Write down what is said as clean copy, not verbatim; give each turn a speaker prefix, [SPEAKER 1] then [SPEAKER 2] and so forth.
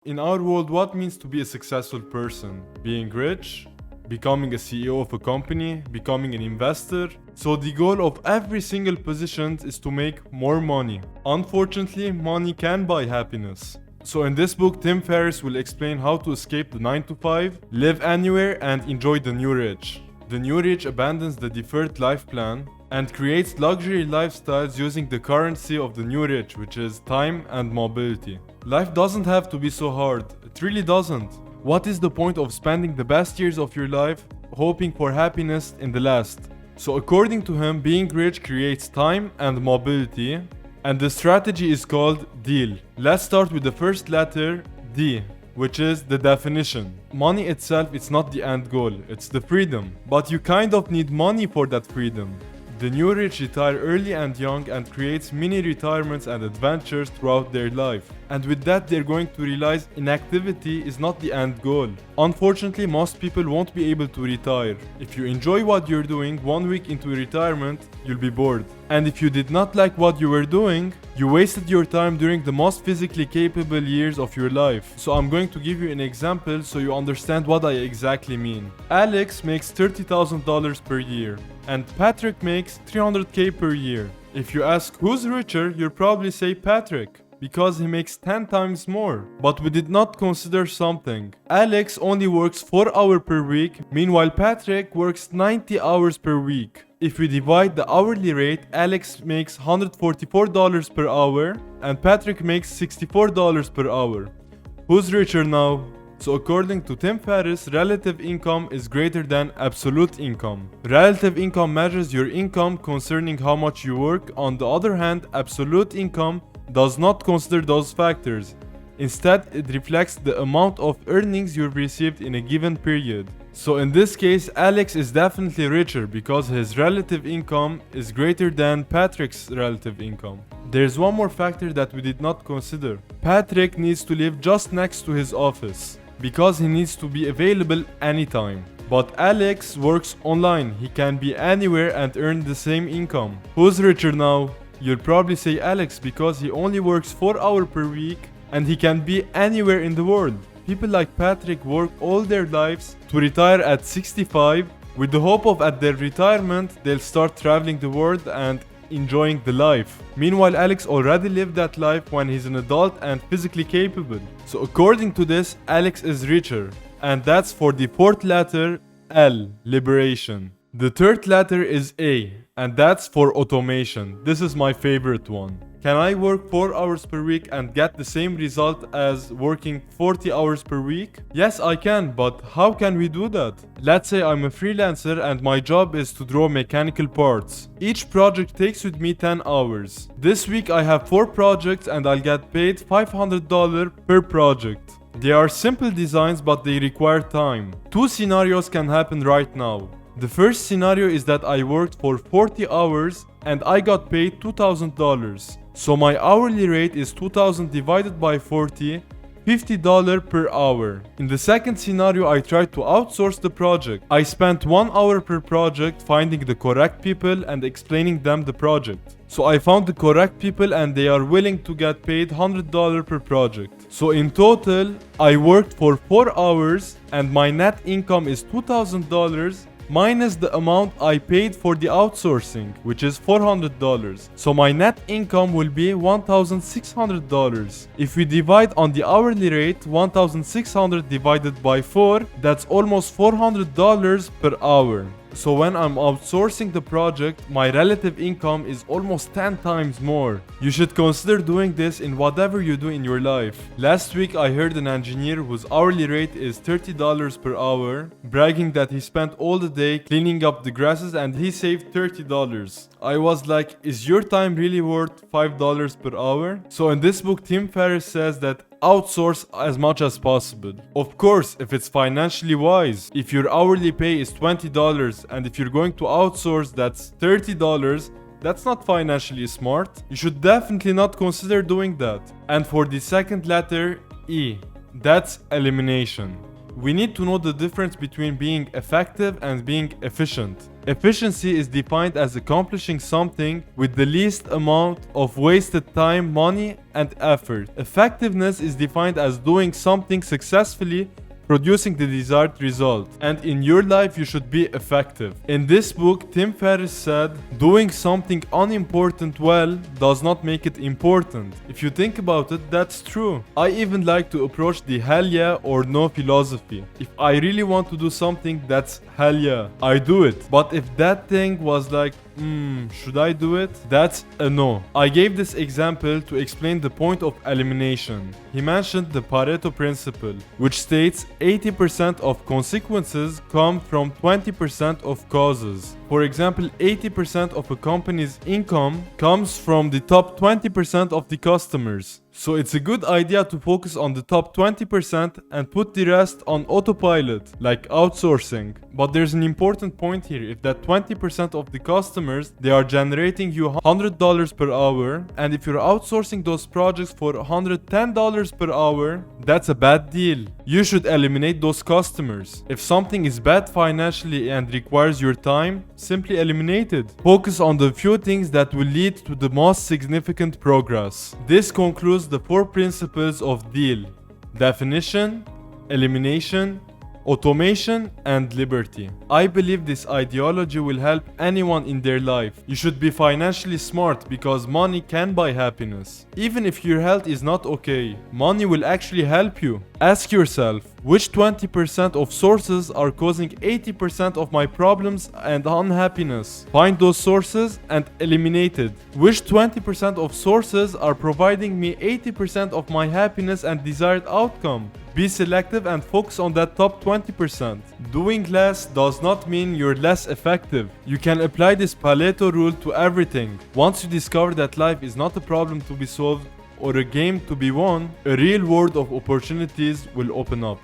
[SPEAKER 1] In our world, what means to be a successful person? Being rich? Becoming a CEO of a company? Becoming an investor? So the goal of every single position is to make more money. Unfortunately, money can buy happiness. So in this book, Tim Ferriss will explain how to escape the 9 to 5, live anywhere, and enjoy the new rich. The new rich abandons the deferred life plan and creates luxury lifestyles using the currency of the new rich, which is time and mobility. Life doesn't have to be so hard. It really doesn't. What is the point of spending the best years of your life hoping for happiness in the last? So according to him, being rich creates time and mobility, and the strategy is called deal. Let's start with the first letter, D, which is the definition. Money itself is not the end goal, it's the freedom. But you kind of need money for that freedom. The new rich retire early and young and creates mini retirements and adventures throughout their life. And with that, they're going to realize inactivity is not the end goal. Unfortunately, most people won't be able to retire. If you enjoy what you're doing, 1 week into retirement, you'll be bored. And if you did not like what you were doing, you wasted your time during the most physically capable years of your life. So I'm going to give you an example so you understand what I exactly mean. Alex makes $30,000 per year, and Patrick makes $300K per year. If you ask who's richer, you'll probably say Patrick, because he makes 10 times more. But we did not consider something. Alex only works 4 hours per week, meanwhile Patrick works 90 hours per week. If we divide the hourly rate, Alex makes $144 per hour and Patrick makes $64 per hour. Who's richer now? So according to Tim Ferriss, relative income is greater than absolute income. Relative income measures your income concerning how much you work. On the other hand, absolute income does not consider those factors. Instead, it reflects the amount of earnings you've received in a given period. So in this case, Alex is definitely richer because his relative income is greater than Patrick's relative income. There's one more factor that we did not consider. Patrick needs to live just next to his office because he needs to be available anytime. But Alex works online. He can be anywhere and earn the same income. Who's richer now? You'll probably say Alex because he only works 4 hours per week and he can be anywhere in the world. People like Patrick work all their lives to retire at 65 with the hope of at their retirement they'll start traveling the world and enjoying the life. Meanwhile, Alex already lived that life when he's an adult and physically capable. So according to this, Alex is richer. And that's for the fourth letter, L, liberation. The third letter is A, and that's for automation. This is my favorite one. Can I work 4 hours per week and get the same result as working 40 hours per week? Yes, I can, but how can we do that? Let's say I'm a freelancer and my job is to draw mechanical parts. Each project takes with me 10 hours. This week I have 4 projects and I'll get paid $500 per project. They are simple designs but they require time. 2 scenarios can happen right now. The first scenario is that I worked for 40 hours and I got paid $2,000. So my hourly rate is 2,000 divided by 40, $50 per hour. In the second scenario, I tried to outsource the project. I spent 1 hour per project finding the correct people and explaining them the project. So I found the correct people and they are willing to get paid $100 per project. So in total, I worked for 4 hours and my net income is $2,000 minus the amount I paid for the outsourcing, which is $400. So my net income will be $1,600. If we divide on the hourly rate, 1,600 divided by 4, that's almost $400 per hour. So when I'm outsourcing the project, my relative income is almost 10 times more. You should consider doing this in whatever you do in your life. Last week I heard an engineer whose hourly rate is $30 per hour, bragging that he spent all the day cleaning up the grasses and he saved $30. I was like, is your time really worth $5 per hour? So in this book, Tim Ferriss says that outsource as much as possible. Of course, if it's financially wise. If your hourly pay is $20 and if you're going to outsource that's $30, that's not financially smart. You should definitely not consider doing that. And for the second letter, E, that's elimination. We need to know the difference between being effective and being efficient. Efficiency is defined as accomplishing something with the least amount of wasted time, money, and effort. Effectiveness is defined as doing something successfully, producing the desired result. And in your life, you should be effective. In this book, Tim Ferriss said, doing something unimportant well does not make it important. If you think about it, that's true. I even like to approach the hell yeah or no philosophy. If I really want to do something, that's hell yeah, I do it. But if that thing was like, should I do it? That's a no. I gave this example to explain the point of elimination. He mentioned the Pareto principle, which states 80% of consequences come from 20% of causes. For example, 80% of a company's income comes from the top 20% of the customers. So it's a good idea to focus on the top 20% and put the rest on autopilot, like outsourcing. But there's an important point here. If that 20% of the customers, they are generating you $100 per hour, and if you're outsourcing those projects for $110 per hour, that's a bad deal. You should eliminate those customers. If something is bad financially and requires your time, simply eliminate it. Focus on the few things that will lead to the most significant progress. This concludes the 4 principles of deal: definition, elimination, automation, and liberty. I believe this ideology will help anyone in their life. You should be financially smart because money can buy happiness. Even if your health is not okay, money will actually help you. Ask yourself, which 20% of sources are causing 80% of my problems and unhappiness? Find those sources and eliminate it. Which 20% of sources are providing me 80% of my happiness and desired outcome? Be selective and focus on that top 20%. Doing less does not mean you're less effective. You can apply this Pareto rule to everything. Once you discover that life is not a problem to be solved or a game to be won, a real world of opportunities will open up.